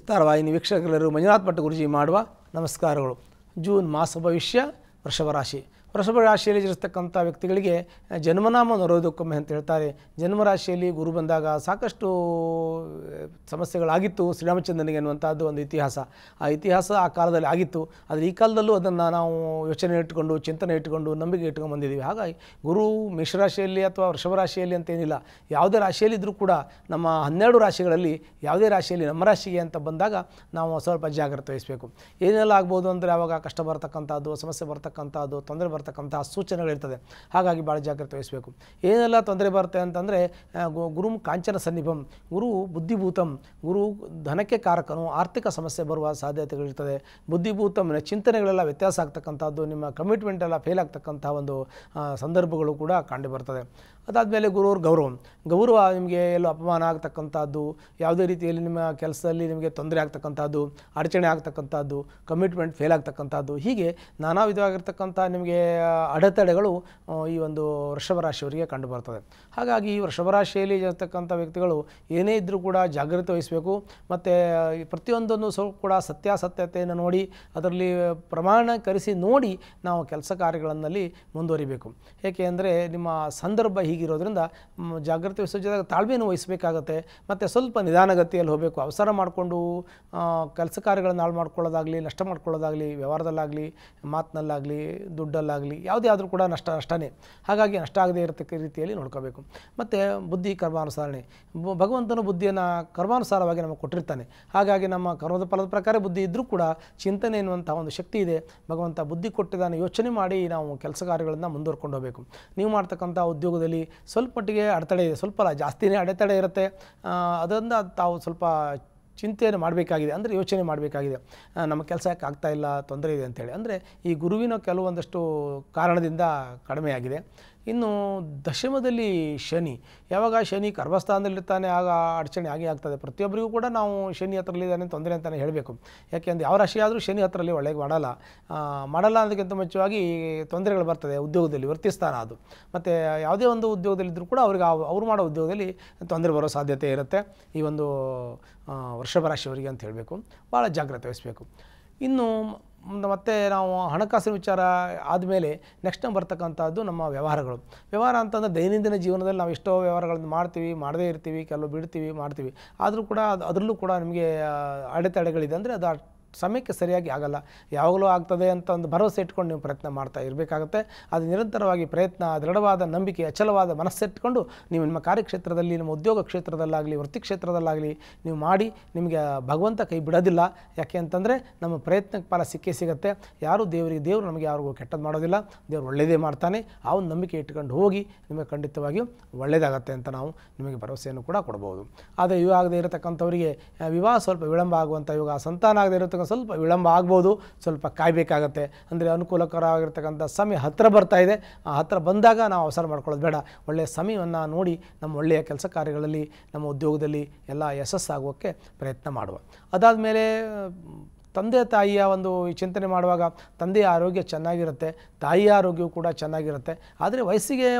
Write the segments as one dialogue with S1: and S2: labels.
S1: ವಿಸ್ತಾರವಾಹಿನಿ ವೀಕ್ಷಕರೆಲ್ಲರೂ ಮಂಜುನಾಥ್ ಭಟ್ ಗುರುಜಿ ಮಾಡುವ ನಮಸ್ಕಾರಗಳು. ಜೂನ್ ಮಾಸ ಭವಿಷ್ಯ ವೃಷಭ ರಾಶಿ. ವೃಷಭ ರಾಶಿಯಲ್ಲಿ ಇರತಕ್ಕಂಥ ವ್ಯಕ್ತಿಗಳಿಗೆ ಜನ್ಮನಾಮ ನರೋದಕ್ಕೊಮ್ಮೆ ಅಂತ ಹೇಳ್ತಾರೆ. ಜನ್ಮರಾಶಿಯಲ್ಲಿ ಗುರು ಬಂದಾಗ ಸಾಕಷ್ಟು ಸಮಸ್ಯೆಗಳಾಗಿತ್ತು ಶ್ರೀರಾಮಚಂದ್ರನಿಗೆ ಅನ್ನುವಂಥದ್ದು ಒಂದು ಇತಿಹಾಸ. ಆ ಇತಿಹಾಸ ಆ ಕಾಲದಲ್ಲಿ ಆಗಿತ್ತು. ಆದರೆ ಈ ಕಾಲದಲ್ಲೂ ಅದನ್ನು ನಾವು ಯೋಚನೆ ಇಟ್ಟುಕೊಂಡು ಚಿಂತನೆ ಇಟ್ಟುಕೊಂಡು ನಂಬಿಕೆ ಇಟ್ಕೊಂಡು ಬಂದಿದ್ದೀವಿ. ಹಾಗಾಗಿ ಗುರು ಮೇಷರಾಶಿಯಲ್ಲಿ ಅಥವಾ ವೃಷಭ ರಾಶಿಯಲ್ಲಿ ಅಂತೇನಿಲ್ಲ, ಯಾವುದೇ ರಾಶಿಯಲ್ಲಿದ್ದರೂ ಕೂಡ ನಮ್ಮ 12 ರಾಶಿಗಳಲ್ಲಿ ಯಾವುದೇ ರಾಶಿಯಲ್ಲಿ ನಮ್ಮ ರಾಶಿಗೆ ಅಂತ ಬಂದಾಗ ನಾವು ಸ್ವಲ್ಪ ಜಾಗ್ರತೆ ವಹಿಸಬೇಕು. ಏನೆಲ್ಲ ಆಗ್ಬೋದು ಅಂದರೆ ಆವಾಗ ಕಷ್ಟ ಬರ್ತಕ್ಕಂಥದ್ದು, ಸಮಸ್ಯೆ ಬರ್ತಕ್ಕಂಥದ್ದು, ತೊಂದರೆ ಬರ್ತಕ್ಕಂತಹ ಸೂಚನೆಗಳಿರ್ತದೆ. ಹಾಗಾಗಿ ಭಾಳ ಜಾಗ್ರತೆ ವಹಿಸಬೇಕು. ಏನೆಲ್ಲ ತೊಂದರೆ ಬರುತ್ತೆ ಅಂತಂದರೆ ಗುರು ಕಾಂಚನ ಸನ್ನಿಭಂ, ಗುರು ಬುದ್ಧಿಭೂತಂ, ಗುರು ಧನಕ್ಕೆ ಕಾರಕನು, ಆರ್ಥಿಕ ಸಮಸ್ಯೆ ಬರುವ ಸಾಧ್ಯತೆಗಳಿರ್ತದೆ. ಬುದ್ಧಿಭೂತಂನ ಚಿಂತನೆಗಳೆಲ್ಲ ವ್ಯತ್ಯಾಸ ಆಗ್ತಕ್ಕಂಥದ್ದು, ನಿಮ್ಮ ಕಮಿಟ್ಮೆಂಟ್ ಎಲ್ಲ ಫೇಲ್ ಆಗ್ತಕ್ಕಂಥ ಒಂದು ಸಂದರ್ಭಗಳು ಕೂಡ ಕಂಡು ಬರ್ತದೆ. ಅದಾದಮೇಲೆ ಗುರುವ್ರ ಗೌರವ ನಿಮಗೆ ಎಲ್ಲೋ ಅಪಮಾನ ಆಗ್ತಕ್ಕಂಥದ್ದು, ಯಾವುದೇ ರೀತಿಯಲ್ಲಿ ನಿಮ್ಮ ಕೆಲಸದಲ್ಲಿ ನಿಮಗೆ ತೊಂದರೆ ಆಗ್ತಕ್ಕಂಥದ್ದು, ಅಡಚಣೆ ಆಗ್ತಕ್ಕಂಥದ್ದು, ಕಮಿಟ್ಮೆಂಟ್ ಫೇಲ್ ಆಗ್ತಕ್ಕಂಥದ್ದು, ಹೀಗೆ ನಾನಾ ವಿಧವಾಗಿರ್ತಕ್ಕಂಥ ನಿಮಗೆ ಅಡೆತಡೆಗಳು ಈ ಒಂದು ವೃಷಭ ರಾಶಿಯವರಿಗೆ ಕಂಡು ಬರ್ತದೆ. ಹಾಗಾಗಿ ಈ ವೃಷಭ ರಾಶಿಯಲ್ಲಿ ಇರತಕ್ಕಂಥ ವ್ಯಕ್ತಿಗಳು ಏನೇ ಇದ್ದರೂ ಕೂಡ ಜಾಗ್ರತೆ ವಹಿಸಬೇಕು. ಮತ್ತು ಪ್ರತಿಯೊಂದನ್ನು ಸ್ವಲ್ಪ ಕೂಡ ಸತ್ಯಾಸತ್ಯತೆಯನ್ನು ನೋಡಿ ಅದರಲ್ಲಿ ಪ್ರಮಾಣೀಕರಿಸಿ ನೋಡಿ ನಾವು ಕೆಲಸ ಕಾರ್ಯಗಳಲ್ಲಿ ಮುಂದುವರಿಬೇಕು. ಏಕೆ ಅಂದರೆ ನಿಮ್ಮ ಸಂದರ್ಭ ಹೀಗಿರೋದ್ರಿಂದ ಜಾಗ್ರತೆ ವಹಿಸೋ ಜೊತೆಗೆ ತಾಳ್ಮೆಯನ್ನು ವಹಿಸಬೇಕಾಗತ್ತೆ. ಮತ್ತು ಸ್ವಲ್ಪ ನಿಧಾನಗತಿಯಲ್ಲಿ ಹೋಗಬೇಕು. ಅವಸರ ಮಾಡಿಕೊಂಡು ಕೆಲಸ ಕಾರ್ಯಗಳನ್ನು ಹಾಳು ಮಾಡ್ಕೊಳ್ಳೋದಾಗಲಿ, ನಷ್ಟ ಮಾಡ್ಕೊಳ್ಳೋದಾಗಲಿ, ವ್ಯವಹಾರದಲ್ಲಾಗಲಿ, ಮಾತಿನಲ್ಲಾಗಲಿ, ದುಡ್ಡಲ್ಲಾಗಲಿ ಯಾವುದೇ ಆದರೂ ಕೂಡ ನಷ್ಟನೇ. ಹಾಗಾಗಿ ನಷ್ಟ ಆಗದೇ ಇರತಕ್ಕ ರೀತಿಯಲ್ಲಿ ನೋಡ್ಕೋಬೇಕು. ಮತ್ತು ಬುದ್ಧಿ ಕರ್ಮಾನುಸಾರಣೆ, ಭಗವಂತನು ಬುದ್ಧಿಯನ್ನು ಕರ್ಮಾನುಸಾರವಾಗಿ ನಮಗೆ ಕೊಟ್ಟಿರ್ತಾನೆ. ಹಾಗಾಗಿ ನಮ್ಮ ಕರ್ಮದ ಫಲದ ಪ್ರಕಾರ ಬುದ್ಧಿ ಇದ್ದರೂ ಕೂಡ ಚಿಂತನೆ ಎನ್ನುವಂಥ ಒಂದು ಶಕ್ತಿ ಇದೆ. ಭಗವಂತ ಬುದ್ಧಿ ಕೊಟ್ಟಿದ್ದಾನೆ. ಯೋಚನೆ ಮಾಡಿ ನಾವು ಕೆಲಸ ಕಾರ್ಯಗಳನ್ನು ಮುಂದುವರ್ಕೊಂಡು ಹೋಗಬೇಕು. ನೀವು ಮಾಡ್ತಕ್ಕಂಥ ಉದ್ಯೋಗದಲ್ಲಿ ಸ್ವಲ್ಪ ಮಟ್ಟಿಗೆ ಅಡೆತಡೆ ಇದೆ, ಸ್ವಲ್ಪ ಅಲ್ಲ ಜಾಸ್ತಿನೇ ಅಡೆತಡೆ ಇರುತ್ತೆ. ಅದರಿಂದ ತಾವು ಸ್ವಲ್ಪ ಚಿಂತೆಯನ್ನು ಮಾಡಬೇಕಾಗಿದೆ, ಅಂದರೆ ಯೋಚನೆ ಮಾಡಬೇಕಾಗಿದೆ. ನಮ್ಮ ಕೆಲಸ ಯಾಕೆ ಆಗ್ತಾಯಿಲ್ಲ, ತೊಂದರೆ ಇದೆ ಅಂಥೇಳಿ. ಅಂದರೆ ಈ ಗುರುವಿನ ಕೆಲವೊಂದಷ್ಟು ಕಾರಣದಿಂದ ಕಡಿಮೆಯಾಗಿದೆ. ಇನ್ನು ದಶಮದಲ್ಲಿ ಶನಿ, ಯಾವಾಗ ಶನಿ ಗರ್ಭಸ್ಥಾನದಲ್ಲಿರ್ತಾನೆ ಆಗ ಅಡಚಣೆ ಆಗೇ ಆಗ್ತದೆ. ಪ್ರತಿಯೊಬ್ಬರಿಗೂ ಕೂಡ ನಾವು ಶನಿ ಹತ್ರಲ್ಲಿದ್ದಾನೆ ತೊಂದರೆ ಅಂತಲೇ ಹೇಳಬೇಕು. ಯಾಕೆಂದರೆ ಯಾವ ರಾಶಿ ಆದರೂ ಶನಿ ಹತ್ರರಲ್ಲಿ ಒಳ್ಳೆಗೆ ಮಾಡಲ್ಲ ಅನ್ನೋದಕ್ಕಿಂತ ಮುಂಚೆಯಾಗಿ ತೊಂದರೆಗಳು ಬರ್ತದೆ ಉದ್ಯೋಗದಲ್ಲಿ, ವರ್ತಿಸ್ತಾನ ಅದು. ಮತ್ತು ಯಾವುದೇ ಒಂದು ಉದ್ಯೋಗದಲ್ಲಿದ್ದರೂ ಕೂಡ ಅವ್ರು ಮಾಡೋ ಉದ್ಯೋಗದಲ್ಲಿ ತೊಂದರೆ ಬರೋ ಸಾಧ್ಯತೆ ಇರುತ್ತೆ ಈ ಒಂದು ವೃಷಭ ರಾಶಿಯವರಿಗೆ ಅಂತ ಹೇಳಬೇಕು. ಭಾಳ ಜಾಗ್ರತೆ ವಹಿಸಬೇಕು. ಇನ್ನು ಮತ್ತು ನಾವು ಹಣಕಾಸಿನ ವಿಚಾರ ಆದಮೇಲೆ ನೆಕ್ಸ್ಟ್ ಬರ್ತಕ್ಕಂಥದ್ದು ನಮ್ಮ ವ್ಯವಹಾರ ಅಂತಂದರೆ ದೈನಂದಿನ ಜೀವನದಲ್ಲಿ ನಾವು ಎಷ್ಟೋ ವ್ಯವಹಾರಗಳನ್ನು ಮಾಡ್ತೀವಿ, ಮಾಡದೇ ಇರ್ತೀವಿ, ಕೆಲವು ಬಿಡ್ತೀವಿ, ಮಾಡ್ತೀವಿ. ಆದರೂ ಕೂಡ ಅದರಲ್ಲೂ ಕೂಡ ನಿಮಗೆ ಅಡೆತಡೆಗಳಿದೆ. ಅಂದರೆ ಅದು ಸಮಯಕ್ಕೆ ಸರಿಯಾಗಿ ಆಗಲ್ಲ. ಯಾವಾಗಲೂ ಆಗ್ತದೆ ಅಂತ ಒಂದು ಭರವಸೆ ಇಟ್ಕೊಂಡು ನೀವು ಪ್ರಯತ್ನ ಮಾಡ್ತಾ ಇರಬೇಕಾಗತ್ತೆ. ಅದು ನಿರಂತರವಾಗಿ ಪ್ರಯತ್ನ, ದೃಢವಾದ ನಂಬಿಕೆ, ಅಚಲವಾದ ಮನಸ್ಸಿಟ್ಕೊಂಡು ನೀವು ನಿಮ್ಮ ಕಾರ್ಯಕ್ಷೇತ್ರದಲ್ಲಿ, ನಿಮ್ಮ ಉದ್ಯೋಗ ಕ್ಷೇತ್ರದಲ್ಲಾಗಲಿ, ವೃತ್ತಿ ಕ್ಷೇತ್ರದಲ್ಲಾಗಲಿ ನೀವು ಮಾಡಿ, ನಿಮಗೆ ಭಗವಂತ ಕೈ ಬಿಡೋದಿಲ್ಲ. ಯಾಕೆ ಅಂತಂದರೆ ನಮ್ಮ ಪ್ರಯತ್ನಕ್ಕೆ ಫಲ ಸಿಗುತ್ತೆ. ದೇವರು ನಮಗೆ ಯಾರಿಗೂ ಕೆಟ್ಟದ್ದು ಮಾಡೋದಿಲ್ಲ, ದೇವರು ಒಳ್ಳೆಯದೇ ಮಾಡ್ತಾನೆ. ಆ ಒಂದು ನಂಬಿಕೆ ಇಟ್ಕೊಂಡು ಹೋಗಿ ನಿಮಗೆ ಖಂಡಿತವಾಗಿಯೂ ಒಳ್ಳೆಯದಾಗತ್ತೆ ಅಂತ ನಾವು ನಿಮಗೆ ಭರವಸೆಯನ್ನು ಕೂಡ ಕೊಡ್ಬೋದು. ಆದರೆ ಇವು ಆಗದೇ ಇರತಕ್ಕಂಥವರಿಗೆ ವಿವಾಹ ಸ್ವಲ್ಪ ವಿಳಂಬ ಆಗುವಂಥ, ಇವಾಗ ಸಂತಾನ ಆಗದೇ ಇರತಕ್ಕಂಥ ಸ್ವಲ್ಪ ವಿಳಂಬ ಆಗ್ಬೋದು, ಸ್ವಲ್ಪ ಕಾಯಬೇಕಾಗತ್ತೆ. ಅಂದರೆ ಅನುಕೂಲಕರವಾಗಿರ್ತಕ್ಕಂಥ ಸಮಯ ಹತ್ತಿರ ಬರ್ತಾ ಇದೆ. ಆ ಹತ್ತಿರ ಬಂದಾಗ ನಾವು ಅವಸರ ಮಾಡ್ಕೊಳ್ಳೋದು ಬೇಡ. ಒಳ್ಳೆಯ ಸಮಯವನ್ನು ನೋಡಿ ನಮ್ಮ ಒಳ್ಳೆಯ ಕೆಲಸ ಕಾರ್ಯಗಳಲ್ಲಿ, ನಮ್ಮ ಉದ್ಯೋಗದಲ್ಲಿ ಎಲ್ಲ ಯಶಸ್ಸಾಗೋಕ್ಕೆ ಪ್ರಯತ್ನ ಮಾಡುವ. ಅದಾದಮೇಲೆ ತಂದೆ ತಾಯಿಯ ಒಂದು ಚಿಂತನೆ ಮಾಡುವಾಗ ತಂದೆಯ ಆರೋಗ್ಯ ಚೆನ್ನಾಗಿರುತ್ತೆ, ತಾಯಿಯ ಆರೋಗ್ಯವು ಕೂಡ ಚೆನ್ನಾಗಿರುತ್ತೆ. ಆದರೆ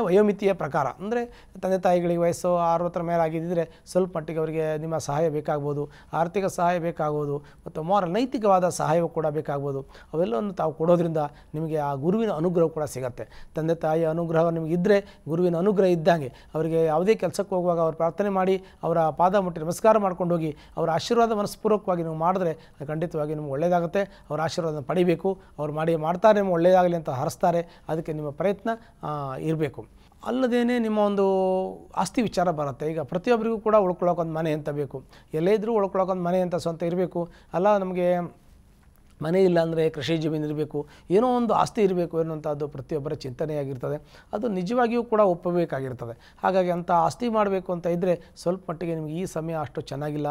S1: ವಯೋಮಿತಿಯ ಪ್ರಕಾರ, ಅಂದರೆ ತಂದೆ ತಾಯಿಗಳಿಗೆ ವಯಸ್ಸು 60 ಮೇಲೆ ಆಗಿದ್ದರೆ ಸ್ವಲ್ಪ ಮಟ್ಟಿಗೆ ಅವರಿಗೆ ನಿಮ್ಮ ಸಹಾಯ ಬೇಕಾಗ್ಬೋದು, ಆರ್ಥಿಕ ಸಹಾಯ ಬೇಕಾಗ್ಬೋದು, ಮತ್ತು ನೈತಿಕವಾದ ಸಹಾಯವೂ ಕೂಡ ಬೇಕಾಗ್ಬೋದು. ಅವೆಲ್ಲವನ್ನು ತಾವು ಕೊಡೋದ್ರಿಂದ ನಿಮಗೆ ಆ ಗುರುವಿನ ಅನುಗ್ರಹ ಕೂಡ ಸಿಗುತ್ತೆ. ತಂದೆ ತಾಯಿಯ ಅನುಗ್ರಹ ನಿಮಗಿದ್ದರೆ ಗುರುವಿನ ಅನುಗ್ರಹ ಇದ್ದಂಗೆ. ಅವರಿಗೆ ಯಾವುದೇ ಕೆಲಸಕ್ಕೆ ಹೋಗುವಾಗ ಅವ್ರು ಪ್ರಾರ್ಥನೆ ಮಾಡಿ ಅವರ ಪಾದ ಮುಟ್ಟಿ ನಮಸ್ಕಾರ ಮಾಡ್ಕೊಂಡು ಹೋಗಿ ಅವರ ಆಶೀರ್ವಾದ ಮನಸ್ಪೂರ್ವಕವಾಗಿ ನೀವು ಮಾಡಿದ್ರೆ ಖಂಡಿತವಾಗಿ ನಿಮ್ಗೆ ಒಳ್ಳೆಯದಾಗುತ್ತೆ. ಅವರ ಆಶೀರ್ವಾದ ಪಡಿಬೇಕು. ಅವ್ರು ಮಾಡ್ತಾರೆ, ನಿಮ್ಗೆ ಒಳ್ಳೆಯದಾಗಲಿ ಅಂತ ಹರಿಸ್ತಾರೆ. ಅದಕ್ಕೆ ನಿಮ್ಮ ಪ್ರಯತ್ನ ಇರಬೇಕು. ಅಲ್ಲದೇನೆ ನಿಮ್ಮ ಒಂದು ಆಸ್ತಿ ವಿಚಾರ ಬರುತ್ತೆ. ಈಗ ಪ್ರತಿಯೊಬ್ಬರಿಗೂ ಕೂಡ ಉಳ್ಕೊಳ್ಳೋಕೊಂದು ಮನೆ ಅಂತ ಬೇಕು. ಎಲ್ಲೇ ಇದ್ದರೂ ಉಳ್ಕೊಳ್ಳೋಕೊಂದು ಮನೆ ಅಂತ ಸ್ವಂತ ಇರಬೇಕು. ಅಲ್ಲ ನಮಗೆ ಮನೆ ಇಲ್ಲ ಅಂದರೆ ಕೃಷಿ ಜಮೀನು ಇರಬೇಕು, ಏನೋ ಒಂದು ಆಸ್ತಿ ಇರಬೇಕು ಎನ್ನುವಂಥದ್ದು ಪ್ರತಿಯೊಬ್ಬರ ಚಿಂತನೆಯಾಗಿರ್ತದೆ. ಅದು ನಿಜವಾಗಿಯೂ ಕೂಡ ಒಪ್ಪಬೇಕಾಗಿರ್ತದೆ. ಹಾಗಾಗಿ ಅಂಥ ಆಸ್ತಿ ಮಾಡಬೇಕು ಅಂತ ಇದ್ದರೆ ಸ್ವಲ್ಪ ಮಟ್ಟಿಗೆ ನಿಮಗೆ ಈ ಸಮಯ ಅಷ್ಟು ಚೆನ್ನಾಗಿಲ್ಲ.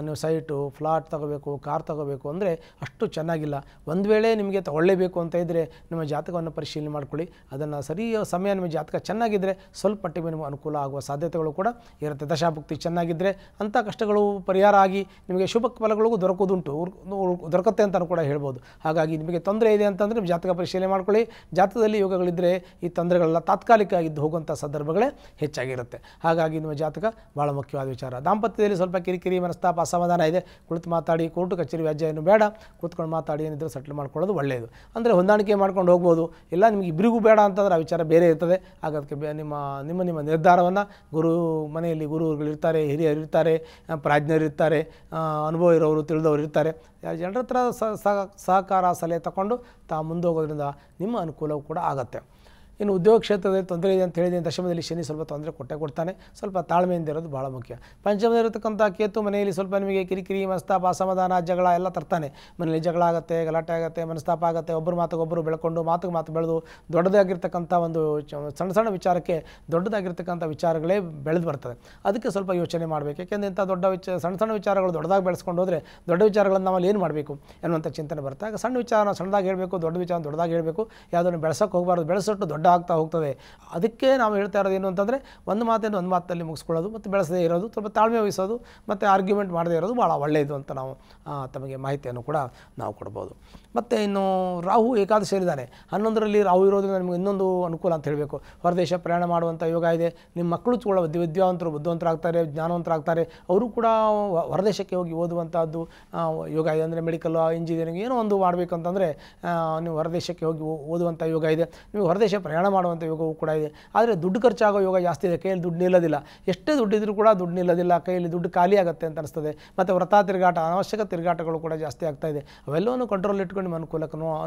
S1: ನೀವು ಸೈಟು, ಫ್ಲಾಟ್ ತೊಗೋಬೇಕು, ಕಾರ್ ತೊಗೋಬೇಕು ಅಂದರೆ ಅಷ್ಟು ಚೆನ್ನಾಗಿಲ್ಲ. ಒಂದು ವೇಳೆ ನಿಮಗೆ ತೊಗೊಳ್ಳೇಬೇಕು ಅಂತ ಇದ್ದರೆ ನಿಮ್ಮ ಜಾತಕವನ್ನು ಪರಿಶೀಲನೆ ಮಾಡ್ಕೊಳ್ಳಿ. ಅದನ್ನು ಸಮಯ ನಿಮ್ಮ ಜಾತಕ ಚೆನ್ನಾಗಿದ್ದರೆ ಸ್ವಲ್ಪ ಮಟ್ಟಿಗೆ ನಿಮಗೆ ಅನುಕೂಲ ಆಗುವ ಸಾಧ್ಯತೆಗಳು ಕೂಡ ಇರುತ್ತೆ. ದಶಾಭುಕ್ತಿ ಚೆನ್ನಾಗಿದ್ದರೆ ಅಂಥ ಕಷ್ಟಗಳು ಪರಿಹಾರ ಆಗಿ ನಿಮಗೆ ಶುಭ ಫಲಗಳಿಗೂ ದೊರಕುತ್ತೆ ಅಂತಲೂ ಕೂಡ ಹೇಳ್ಬೋದು. ಹಾಗಾಗಿ ನಿಮಗೆ ತೊಂದರೆ ಇದೆ ಅಂತಂದರೆ ನಿಮ್ಮ ಜಾತಕ ಪರಿಶೀಲನೆ ಮಾಡ್ಕೊಳ್ಳಿ. ಜಾತಕದಲ್ಲಿ ಯೋಗಗಳಿದ್ದರೆ ಈ ತೊಂದರೆಗಳೆಲ್ಲ ತಾತ್ಕಾಲಿಕ ಇದ್ದು ಹೋಗುವಂಥ ಸಂದರ್ಭಗಳೇ ಹೆಚ್ಚಾಗಿರುತ್ತೆ. ಹಾಗಾಗಿ ನಿಮ್ಮ ಜಾತಕ ಭಾಳ ಮುಖ್ಯವಾದ ವಿಚಾರ. ದಾಂಪತ್ಯದಲ್ಲಿ ಸ್ವಲ್ಪ ಕಿರಿಕಿರಿ, ಮನಸ್ತಾಪ, ಅಸಮಾಧಾನ ಇದೆ. ಕುಳಿತು ಮಾತಾಡಿ, ಕೋರ್ಟು ಕಚೇರಿ ವ್ಯಾಜ್ಯ ಏನು ಬೇಡ, ಕೂತ್ಕೊಂಡು ಮಾತಾಡಿ ಏನಿದ್ರು ಸೆಟ್ಲ್ ಮಾಡ್ಕೊಳ್ಳೋದು ಒಳ್ಳೆಯದು. ಅಂದರೆ ಹೊಂದಾಣಿಕೆ ಮಾಡ್ಕೊಂಡು ಹೋಗ್ಬೋದು. ಇಲ್ಲ ನಿಮಗೆ ಇಬ್ಬರಿಗೂ ಬೇಡ ಅಂತಂದರೆ ಆ ವಿಚಾರ ಬೇರೆ ಇರ್ತದೆ. ಆಗ ಅದಕ್ಕೆ ನಿಮ್ಮ ನಿರ್ಧಾರವನ್ನು ಮನೆಯಲ್ಲಿ ಗುರುಗಳಿರ್ತಾರೆ, ಹಿರಿಯರಿರ್ತಾರೆ, ಪ್ರಾಜ್ಞರಿರ್ತಾರೆ, ಅನುಭವ ಇರೋರು, ತಿಳಿದವರು ಇರ್ತಾರೆ. ಜನರ ಹತ್ರ ಸಹಕಾರ ಸಲಹೆ ತಗೊಂಡು ತಾವು ಮುಂದೆ ಹೋಗೋದ್ರಿಂದ ನಿಮ್ಮ ಅನುಕೂಲವೂ ಕೂಡ ಆಗುತ್ತೆ. ಇನ್ನು ಉದ್ಯೋಗ ಕ್ಷೇತ್ರದಲ್ಲಿ ತೊಂದರೆ ಇದೆ ಅಂತ ಹೇಳಿದ್ರೆ ದಶಮದಲ್ಲಿ ಶನಿ ಸ್ವಲ್ಪ ತೊಂದರೆ ಕೊಡ್ತಾನೆ. ಸ್ವಲ್ಪ ತಾಳ್ಮೆಯಿಂದ ಇರೋದು ಭಾಳ ಮುಖ್ಯ. ಪಂಚಮದಲ್ಲಿರತಕ್ಕಂಥ ಕೇತು ಮನೆಯಲ್ಲಿ ಸ್ವಲ್ಪ ನಿಮಗೆ ಕಿರಿಕಿರಿ, ಮನಸ್ತಾಪ, ಅಸಮಾಧಾನ, ಜಗಳ ಎಲ್ಲ ತರ್ತಾನೆ. ಮನೆಯಲ್ಲಿ ಜಗಳ ಆಗುತ್ತೆ, ಗಲಾಟೆ ಆಗುತ್ತೆ, ಮನಸ್ತಾಪ ಆಗುತ್ತೆ. ಒಬ್ಬರು ಮಾತುಗೊಬ್ಬರು ಬೆಳ್ಕೊಂಡು ಮಾತು ಬೆಳೆದು ದೊಡ್ಡದಾಗಿರ್ತಕ್ಕಂಥ ಒಂದು ಸಣ್ಣ ವಿಚಾರಕ್ಕೆ ದೊಡ್ಡದಾಗಿರ್ತಕ್ಕಂಥ ವಿಚಾರಗಳೇ ಬೆಳೆದು ಬರ್ತದೆ. ಅದಕ್ಕೆ ಸ್ವಲ್ಪ ಯೋಚನೆ ಮಾಡಬೇಕು. ಯಾಕೆಂದರೆ ಇಂಥ ಸಣ್ಣ ವಿಚಾರಗಳು ದೊಡ್ಡದಾಗಿ ಬೆಳೆಸ್ಕೊಂಡು ಹೋದರೆ ದೊಡ್ಡ ವಿಚಾರಗಳನ್ನು ನಾವಲ್ಲಿ ಏನು ಮಾಡಬೇಕು ಎನ್ನುವಂಥ ಚಿಂತನೆ ಬರುತ್ತೆ. ಆಗ ಸಣ್ಣ ವಿಚಾರನ ಸಣ್ಣದಾಗಿ ಹೇಳಬೇಕು, ದೊಡ್ಡ ವಿಚಾರ ದೊಡ್ಡದಾಗಿ ಹೇಳಬೇಕು. ಯಾವುದನ್ನು ಬೆಳೆಸೋಕೆ ಹೋಗಬಾರ್ದು. ಬೆಳೆಸೋಟ್ಟು ದೊಡ್ಡ ಆಗ್ತಾ ಹೋಗ್ತದೆ. ಅದಕ್ಕೆ ನಾವು ಹೇಳ್ತಾ ಇರೋದು ಏನು ಅಂತಂದರೆ ಒಂದು ಮಾತಲ್ಲಿ ಮುಗಿಸ್ಕೊಳ್ಳೋದು ಮತ್ತು ಬೆಳೆಸದೇ ಇರೋದು, ಸ್ವಲ್ಪ ತಾಳ್ಮೆ ವಹಿಸೋದು ಮತ್ತು ಆರ್ಗ್ಯುಮೆಂಟ್ ಮಾಡದೇ ಇರೋದು ಭಾಳ ಒಳ್ಳೆಯದು ಅಂತ ನಾವು ತಮಗೆ ಮಾಹಿತಿಯನ್ನು ಕೂಡ ನಾವು ಕೊಡ್ಬೋದು. ಮತ್ತು ಇನ್ನು ರಾಹು ಏಕಾದಶಿಯಲ್ಲಿದ್ದಾನೆ. 11ರಲ್ಲಿ ರಾಹು ಇರೋದ್ರಿಂದ ನಿಮಗೆ ಇನ್ನೊಂದು ಅನುಕೂಲ ಅಂತ ಹೇಳಬೇಕು. ಹೊರದೇಶ ಪ್ರಯಾಣ ಮಾಡುವಂಥ ಯೋಗ ಇದೆ. ನಿಮ್ಮ ಮಕ್ಕಳು ಕೂಡ ವಿದ್ಯಾವಂತರು, ಬುದ್ಧಿವಂತರಾಗ್ತಾರೆ, ಜ್ಞಾನವಂತರಾಗ್ತಾರೆ. ಅವರು ಕೂಡ ಹೊರದೇಶಕ್ಕೆ ಹೋಗಿ ಓದುವಂಥದ್ದು ಯೋಗ ಇದೆ. ಅಂದರೆ ಮೆಡಿಕಲ್, ಇಂಜಿನಿಯರಿಂಗ್ ಏನೋ ಒಂದು ಮಾಡಬೇಕು ಅಂತಂದರೆ ನೀವು ಹೊರದೇಶಕ್ಕೆ ಹೋಗಿ ಓದುವಂಥ ಯೋಗ ಇದೆ. ನೀವು ಹೊರದೇಶ ಪ್ರಯಾಣ ಮಾಡುವಂಥ ಯೋಗವೂ ಕೂಡ ಇದೆ. ಆದರೆ ದುಡ್ಡು ಖರ್ಚಾಗೋ ಯೋಗ ಜಾಸ್ತಿ ಇದೆ. ಕೈಯಲ್ಲಿ ದುಡ್ಡು ನಿಲ್ಲೋದಿಲ್ಲ. ಎಷ್ಟೇ ದುಡ್ಡಿದ್ರೂ ಕೂಡ ದುಡ್ಡು ನಿಲ್ಲೋದಿಲ್ಲ. ಕೈಯಲ್ಲಿ ದುಡ್ಡು ಖಾಲಿ ಆಗುತ್ತೆ ಅಂತ ಅನಿಸ್ತದೆ. ಮತ್ತು ವ್ರತ ತಿರುಗಾಟ, ಅನಾವಶ್ಯಕ ತಿರುಗಾಟಗಳು ಕೂಡ ಜಾಸ್ತಿ ಆಗ್ತಾ ಇದೆ. ಅವೆಲ್ಲವನ್ನು ಕಂಟ್ರೋಲ್ ಇಟ್ಕೊಂಡು ನಿಮ್ಮ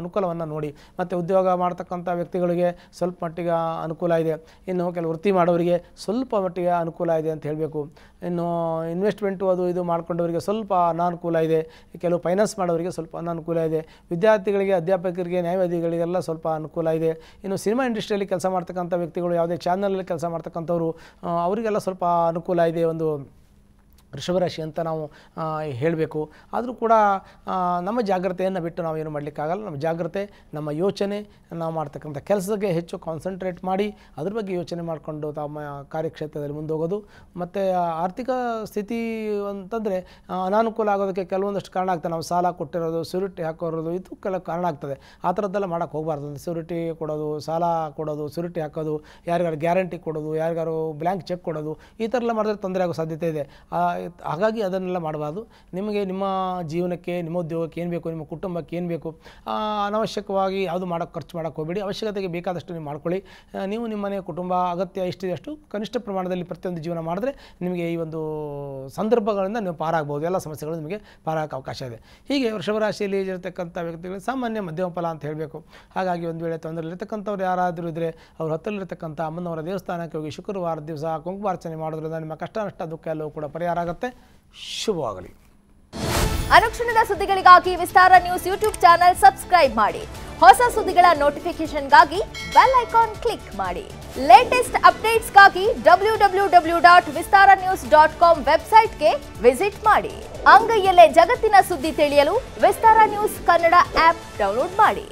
S1: ಅನುಕೂಲವನ್ನು ನೋಡಿ. ಮತ್ತು ಉದ್ಯೋಗ ಮಾಡ್ತಕ್ಕಂಥ ವ್ಯಕ್ತಿಗಳಿಗೆ ಸ್ವಲ್ಪ ಮಟ್ಟಿಗೆ ಅನುಕೂಲ ಇದೆ. ಇನ್ನು ಕೆಲವು ವೃತ್ತಿ ಮಾಡೋರಿಗೆ ಸ್ವಲ್ಪ ಮಟ್ಟಿಗೆ ಅನುಕೂಲ ಇದೆ ಅಂತ ಹೇಳಬೇಕು. ಇನ್ನು ಇನ್ವೆಸ್ಟ್ಮೆಂಟು ಇದು ಮಾಡ್ಕೊಂಡವರಿಗೆ ಸ್ವಲ್ಪ ಅನಾನುಕೂಲ ಇದೆ. ಕೆಲವು ಫೈನಾನ್ಸ್ ಮಾಡೋರಿಗೆ ಸ್ವಲ್ಪ ಅನಾನುಕೂಲ ಇದೆ. ವಿದ್ಯಾರ್ಥಿಗಳಿಗೆ, ಅಧ್ಯಾಪಕರಿಗೆ, ನ್ಯಾಯವಾದಿಗಳಿಗೆಲ್ಲ ಸ್ವಲ್ಪ ಅನುಕೂಲ ಇದೆ. ಇನ್ನು ಸಿನಿಮಾ ಇಂಡಸ್ಟ್ರಿಯಲ್ಲಿ ಕೆಲಸ ಮಾಡ್ತಕ್ಕಂಥ ವ್ಯಕ್ತಿಗಳು, ಯಾವುದೇ ಚಾನಲಲ್ಲಿ ಕೆಲಸ ಮಾಡ್ತಕ್ಕಂಥವ್ರು, ಅವರಿಗೆಲ್ಲ ಸ್ವಲ್ಪ ಅನುಕೂಲ ಇದೆ. ಒಂದು ವೃಷಭರಾಶಿ ಅಂತ ನಾವು ಹೇಳಬೇಕು. ಆದರೂ ಕೂಡ ನಮ್ಮ ಜಾಗ್ರತೆಯನ್ನು ಬಿಟ್ಟು ನಾವೇನು ಮಾಡಲಿಕ್ಕಾಗಲ್ಲ. ನಮ್ಮ ಜಾಗ್ರತೆ, ನಮ್ಮ ಯೋಚನೆ, ನಾವು ಮಾಡ್ತಕ್ಕಂಥ ಕೆಲಸಕ್ಕೆ ಹೆಚ್ಚು ಕಾನ್ಸಂಟ್ರೇಟ್ ಮಾಡಿ ಅದ್ರ ಬಗ್ಗೆ ಯೋಚನೆ ಮಾಡಿಕೊಂಡು ತಮ್ಮ ಕಾರ್ಯಕ್ಷೇತ್ರದಲ್ಲಿ ಮುಂದೋಗೋದು. ಮತ್ತು ಆರ್ಥಿಕ ಸ್ಥಿತಿ ಅಂತಂದರೆ ಅನಾನುಕೂಲ ಆಗೋದಕ್ಕೆ ಕೆಲವೊಂದಷ್ಟು ಕಾರಣ ಆಗ್ತದೆ. ನಾವು ಸಾಲ ಕೊಟ್ಟಿರೋದು, ಸ್ಯೂರಿಟಿ ಹಾಕೋರೋದು, ಇದು ಕೆಲವು ಕಾರಣ ಆಗ್ತದೆ. ಆ ಥರದ್ದೆಲ್ಲ ಮಾಡೋಕ್ಕೆ ಹೋಗಬಾರ್ದು. ಸ್ಯೂರಿಟಿ ಕೊಡೋದು, ಸಾಲ ಕೊಡೋದು, ಸ್ಯೂರಿಟಿ ಹಾಕೋದು, ಯಾರಿಗಾರು ಗ್ಯಾರಂಟಿ ಕೊಡೋದು, ಯಾರಿಗಾರು ಬ್ಲ್ಯಾಂಕ್ ಚೆಕ್ ಕೊಡೋದು, ಈ ಥರ ಎಲ್ಲ ಮಾಡಿದ್ರೆ ತೊಂದರೆ ಆಗೋ ಸಾಧ್ಯತೆ ಇದೆ. ಹಾಗಾಗಿ ಅದನ್ನೆಲ್ಲ ಮಾಡಬಾರ್ದು. ನಿಮಗೆ ನಿಮ್ಮ ಜೀವನಕ್ಕೆ, ನಿಮ್ಮ ಉದ್ಯೋಗಕ್ಕೆ ಏನು ಬೇಕು, ನಿಮ್ಮ ಕುಟುಂಬಕ್ಕೆ ಏನು ಬೇಕು, ಅನಾವಶ್ಯಕವಾಗಿ ಯಾವುದು ಖರ್ಚು ಮಾಡೋಕ್ಕೆ ಹೋಗಬೇಡಿ. ಅವಶ್ಯಕತೆಗೆ ಬೇಕಾದಷ್ಟು ನೀವು ಮಾಡ್ಕೊಳ್ಳಿ. ನೀವು ನಿಮ್ಮ ಮನೆಯ ಕುಟುಂಬ ಅಗತ್ಯ ಇಷ್ಟಿದಷ್ಟು ಕನಿಷ್ಠ ಪ್ರಮಾಣದಲ್ಲಿ ಪ್ರತಿಯೊಂದು ಜೀವನ ಮಾಡಿದ್ರೆ ನಿಮಗೆ ಈ ಒಂದು ಸಂದರ್ಭಗಳಿಂದ ನೀವು ಪಾರಾಗ್ಬೋದು. ಎಲ್ಲ ಸಮಸ್ಯೆಗಳು ನಿಮಗೆ ಪಾರಾಗಕ್ಕೆ ಅವಕಾಶ ಇದೆ. ಹೀಗೆ ವೃಷಭರಾಶಿಯಲ್ಲಿ ಇರತಕ್ಕಂಥ ವ್ಯಕ್ತಿಗಳು ಸಾಮಾನ್ಯ ಮಧ್ಯಮ ಫಲ ಅಂತ ಹೇಳಬೇಕು. ಹಾಗಾಗಿ ಒಂದು ವೇಳೆ ತೊಂದರೆಯಲ್ಲಿರ್ತಕ್ಕಂಥವ್ರು ಯಾರಾದರೂ ಇದ್ದರೆ ಅವ್ರ ಹತ್ತಲಿರ್ತಕ್ಕಂಥ ಅಮ್ಮನವರ ದೇವಸ್ಥಾನಕ್ಕೆ ಹೋಗಿ ಶುಕ್ರವಾರ ದಿವಸ ಕುಂಕುಮಾರ್ಚನೆ ಮಾಡೋದ್ರಿಂದ ನಿಮ್ಮ ಕಷ್ಟ ನಷ್ಟ ದುಃಖ ಎಲ್ಲವೂ ಕೂಡ ಪರಿಹಾರ ಆಗುತ್ತೆ. ಶುಭವಾಗಲಿ.
S2: ಅನುಕ್ಷಣದ ಸುದ್ದಿಗಳಿಗಾಗಿ ವಿಸ್ತಾರ ನ್ಯೂಸ್ ಯೂಟ್ಯೂಬ್ ಚಾನೆಲ್ ಸಬ್ಸ್ಕ್ರೈಬ್ ಮಾಡಿ. ಹೊಸ ಸುದ್ದಿಗಳ ನೋಟಿಫಿಕೇಶನ್ಗಾಗಿ ಬೆಲ್ ಐಕಾನ್ ಕ್ಲಿಕ್ ಮಾಡಿ. ಲೇಟೆಸ್ಟ್ ಅಪ್ಡೇಟ್ಸ್ಗಾಗಿ www.vistaranews.com ವೆಬ್ಸೈಟ್ಗೆ ವಿಸಿಟ್ ಮಾಡಿ. ಅಂಗೈಯಲ್ಲೇ ಜಗತ್ತಿನ ಸುದ್ದಿ ತಿಳಿಯಲು ವಿಸ್ತಾರ ನ್ಯೂಸ್ ಕನ್ನಡ ಆಪ್ ಡೌನ್ಲೋಡ್ ಮಾಡಿ.